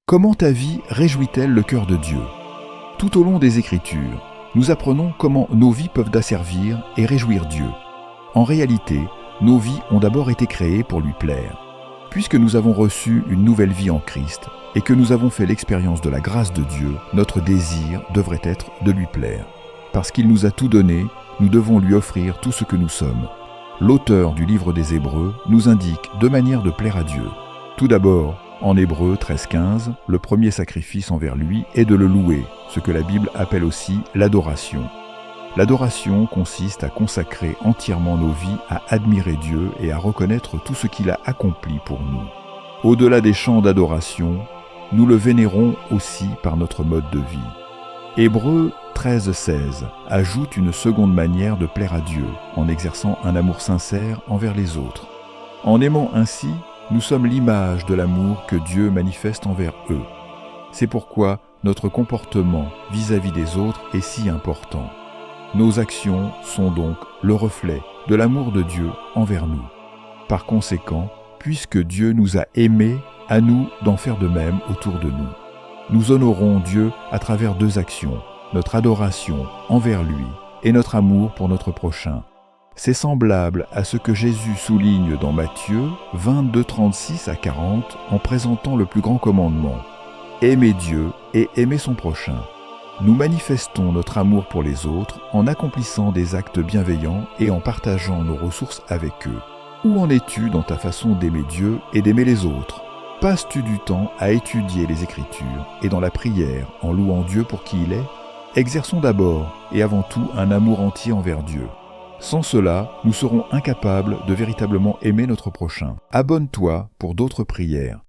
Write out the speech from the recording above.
Comment ta vie réjouit-elle le cœur de Dieu? Tout au long des Écritures, nous apprenons comment nos vies peuvent asservir et réjouir Dieu. En réalité, nos vies ont d'abord été créées pour lui plaire. Puisque nous avons reçu une nouvelle vie en Christ et que nous avons fait l'expérience de la grâce de Dieu, notre désir devrait être de lui plaire. Parce qu'il nous a tout donné, nous devons lui offrir tout ce que nous sommes. L'auteur du livre des Hébreux nous indique deux manières de plaire à Dieu. Tout d'abord, en Hébreux 13-15, le premier sacrifice envers lui est de le louer, ce que la Bible appelle aussi l'adoration. L'adoration consiste à consacrer entièrement nos vies à admirer Dieu et à reconnaître tout ce qu'il a accompli pour nous. Au-delà des chants d'adoration, nous le vénérons aussi par notre mode de vie. Hébreux 13-16 ajoute une seconde manière de plaire à Dieu, en exerçant un amour sincère envers les autres. En aimant ainsi, nous sommes l'image de l'amour que Dieu manifeste envers eux. C'est pourquoi notre comportement vis-à-vis des autres est si important. Nos actions sont donc le reflet de l'amour de Dieu envers nous. Par conséquent, puisque Dieu nous a aimés, à nous d'en faire de même autour de nous. Nous honorons Dieu à travers deux actions, notre adoration envers lui et notre amour pour notre prochain. C'est semblable à ce que Jésus souligne dans Matthieu 22-36-40 en présentant le plus grand commandement. Aimer Dieu et aimer son prochain. Nous manifestons notre amour pour les autres en accomplissant des actes bienveillants et en partageant nos ressources avec eux. Où en es-tu dans ta façon d'aimer Dieu et d'aimer les autres? Passes-tu du temps à étudier les Écritures et dans la prière en louant Dieu pour qui il est? Exerçons d'abord et avant tout un amour entier envers Dieu. Sans cela, nous serons incapables de véritablement aimer notre prochain. Abonne-toi pour d'autres prières.